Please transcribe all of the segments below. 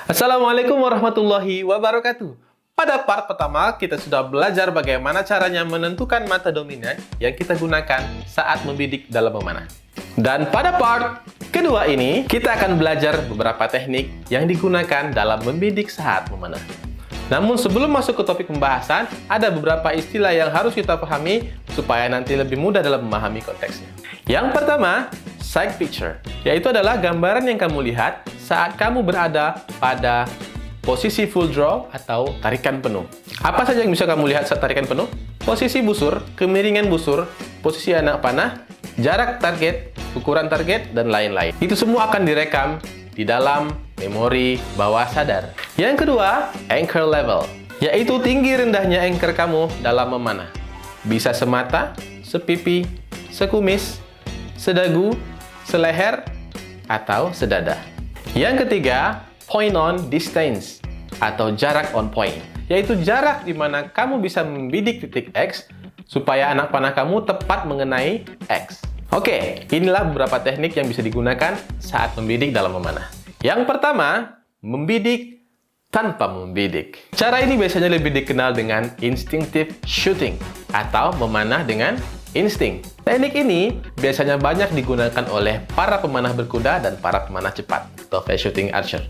Assalamualaikum warahmatullahi wabarakatuh. Pada part pertama, kita sudah belajar bagaimana caranya menentukan mata dominan yang kita gunakan saat membidik dalam memanah. Dan pada part kedua ini, kita akan belajar beberapa teknik yang digunakan dalam membidik saat memanah. Namun sebelum masuk ke topik pembahasan, ada beberapa istilah yang harus kita pahami supaya nanti lebih mudah dalam memahami konteksnya. Yang pertama, sight picture, yaitu adalah gambaran yang kamu lihat saat kamu berada pada posisi full draw atau tarikan penuh. Apa saja yang bisa kamu lihat saat tarikan penuh? Posisi busur, kemiringan busur, posisi anak panah, jarak target, ukuran target, dan lain-lain. Itu semua akan direkam di dalam memori bawah sadar. Yang kedua, anchor level, yaitu tinggi rendahnya anchor kamu dalam memanah. Bisa semata, sepipi, sekumis, sedagu, seleher, atau sedada. Yang ketiga, point on distance atau jarak on point, yaitu jarak di mana kamu bisa membidik titik X supaya anak panah kamu tepat mengenai X. Oke, inilah beberapa teknik yang bisa digunakan saat membidik dalam memanah. Yang pertama, membidik tanpa membidik. Cara ini biasanya lebih dikenal dengan instinctive shooting atau memanah dengan insting. Teknik ini biasanya banyak digunakan oleh para pemanah berkuda dan para pemanah cepat atau fast shooting archer.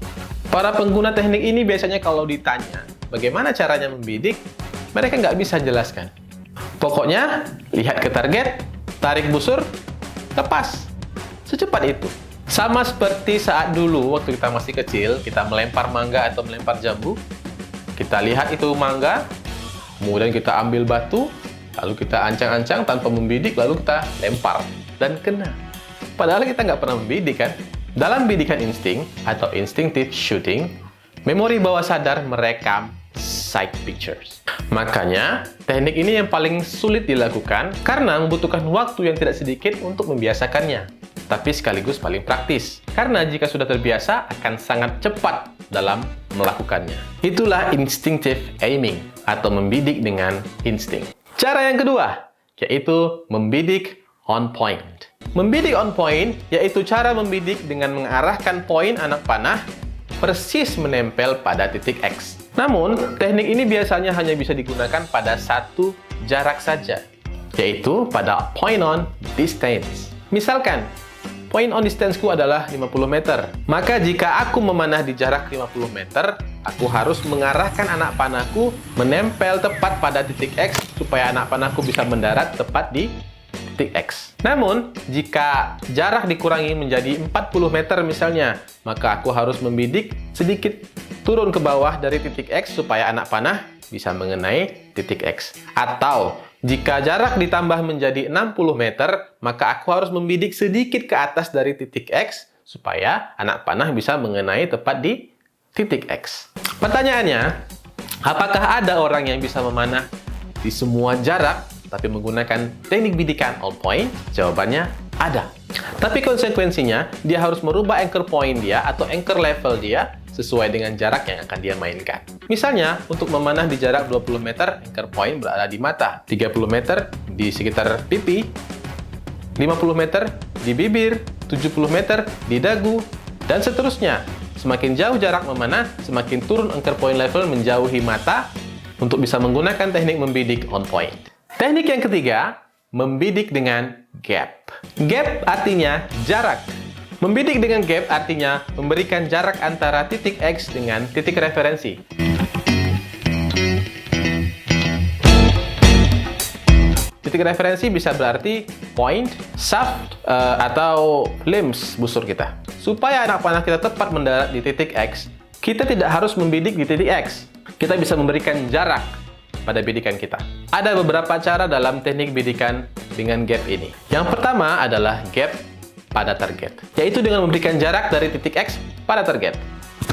Para pengguna teknik ini biasanya kalau ditanya bagaimana caranya membidik, mereka nggak bisa jelaskan. Pokoknya, lihat ke target, tarik busur, lepas. Secepat itu. Sama seperti saat dulu waktu kita masih kecil, kita melempar mangga atau melempar jambu. Kita lihat itu mangga, kemudian kita ambil batu, lalu kita ancang-ancang tanpa membidik, lalu kita lempar dan kena. Padahal kita nggak pernah membidik kan? Dalam bidikan insting atau instinctive shooting, memori bawah sadar merekam sight pictures. Makanya, teknik ini yang paling sulit dilakukan karena membutuhkan waktu yang tidak sedikit untuk membiasakannya. Tapi sekaligus paling praktis. Karena jika sudah terbiasa, akan sangat cepat dalam melakukannya. Itulah instinctive aiming atau membidik dengan insting. Cara yang kedua, yaitu membidik on point. Membidik on point, yaitu cara membidik dengan mengarahkan poin anak panah persis menempel pada titik X. Namun, teknik ini biasanya hanya bisa digunakan pada satu jarak saja, yaitu pada point on distance. Misalkan, point on distance-ku adalah 50 meter. Maka jika aku memanah di jarak 50 meter, aku harus mengarahkan anak panahku menempel tepat pada titik X supaya anak panahku bisa mendarat tepat di titik X. Namun, jika jarak dikurangi menjadi 40 meter misalnya, maka aku harus membidik sedikit turun ke bawah dari titik X supaya anak panah bisa mengenai titik X. Atau, jika jarak ditambah menjadi 60 meter, maka aku harus membidik sedikit ke atas dari titik X supaya anak panah bisa mengenai tepat di titik X. Pertanyaannya, apakah ada orang yang bisa memanah di semua jarak tapi menggunakan teknik bidikan on point? Jawabannya ada. Tapi konsekuensinya, dia harus merubah anchor point dia atau anchor level dia sesuai dengan jarak yang akan dia mainkan. Misalnya, untuk memanah di jarak 20 meter, anchor point berada di mata, 30 meter di sekitar pipi, 50 meter di bibir, 70 meter di dagu, dan seterusnya. Semakin jauh jarak memanah, semakin turun anchor point level menjauhi mata untuk bisa menggunakan teknik membidik on point. Teknik yang ketiga, membidik dengan gap. Gap artinya jarak. Membidik dengan gap artinya memberikan jarak antara titik X dengan titik referensi. Titik referensi bisa berarti point, shaft, atau limbs busur kita. Supaya anak panah kita tepat mendarat di titik X, kita tidak harus membidik di titik X. Kita bisa memberikan jarak pada bidikan kita. Ada beberapa cara dalam teknik bidikan dengan gap ini. Yang pertama adalah gap pada target, yaitu dengan memberikan jarak dari titik X pada target.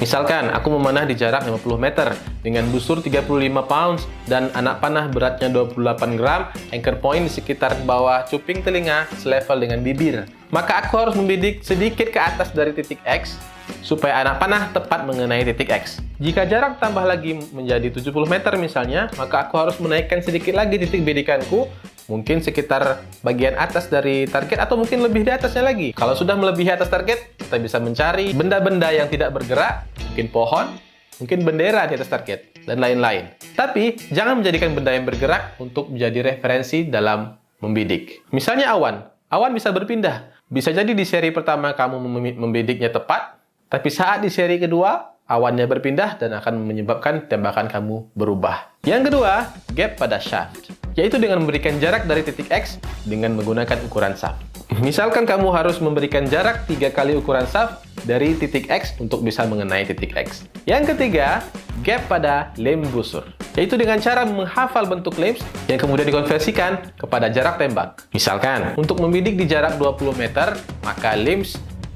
Misalkan, aku memanah di jarak 50 meter dengan busur 35 pounds dan anak panah beratnya 28 gram, anchor point di sekitar bawah cuping telinga selevel dengan bibir. Maka aku harus membidik sedikit ke atas dari titik X supaya anak panah tepat mengenai titik X. Jika jarak tambah lagi menjadi 70 meter misalnya, maka aku harus menaikkan sedikit lagi titik bidikanku, mungkin sekitar bagian atas dari target atau mungkin lebih di atasnya lagi. Kalau sudah melebihi atas target, kita bisa mencari benda-benda yang tidak bergerak mungkin pohon, mungkin bendera di atas target, dan lain-lain. Tapi, jangan menjadikan benda yang bergerak untuk menjadi referensi dalam membidik. Misalnya awan. Awan bisa berpindah. Bisa jadi di seri pertama kamu membidiknya tepat, tapi saat di seri kedua, awannya berpindah dan akan menyebabkan tembakan kamu berubah. Yang kedua, gap pada shaft, yaitu dengan memberikan jarak dari titik X dengan menggunakan ukuran shaft. Misalkan kamu harus memberikan jarak 3 kali ukuran shaft dari titik X untuk bisa mengenai titik X. Yang ketiga, gap pada lem busur, yaitu dengan cara menghafal bentuk lem yang kemudian dikonversikan kepada jarak tembak. Misalkan, untuk membidik di jarak 20 meter, maka lem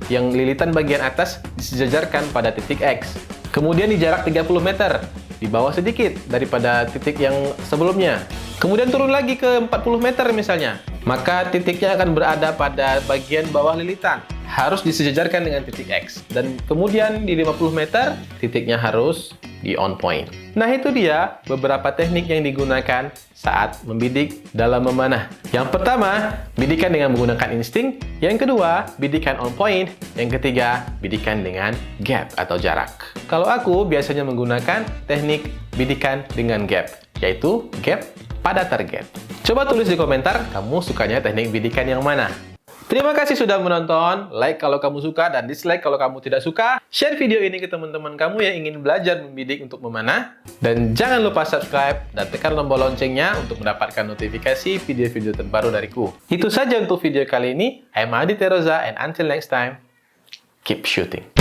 yang lilitan bagian atas disejajarkan pada titik X. Kemudian di jarak 30 meter, di bawah sedikit daripada titik yang sebelumnya. Kemudian turun lagi ke 40 meter misalnya, maka titiknya akan berada pada bagian bawah lilitan. Harus disejajarkan dengan titik X. Dan kemudian di 50 meter, titiknya harus di on point. Nah, itu dia beberapa teknik yang digunakan saat membidik dalam memanah. Yang pertama, bidikan dengan menggunakan insting. Yang kedua, bidikan on point. Yang ketiga, bidikan dengan gap atau jarak. Kalau aku biasanya menggunakan teknik bidikan dengan gap, yaitu gap pada target. Coba tulis di komentar, kamu sukanya teknik bidikan yang mana? Terima kasih sudah menonton, like kalau kamu suka dan dislike kalau kamu tidak suka. Share video ini ke teman-teman kamu yang ingin belajar membidik untuk memanah. Dan jangan lupa subscribe dan tekan tombol loncengnya untuk mendapatkan notifikasi video-video terbaru dariku. Itu saja untuk video kali ini. I'm Adi Teroza and until next time, keep shooting.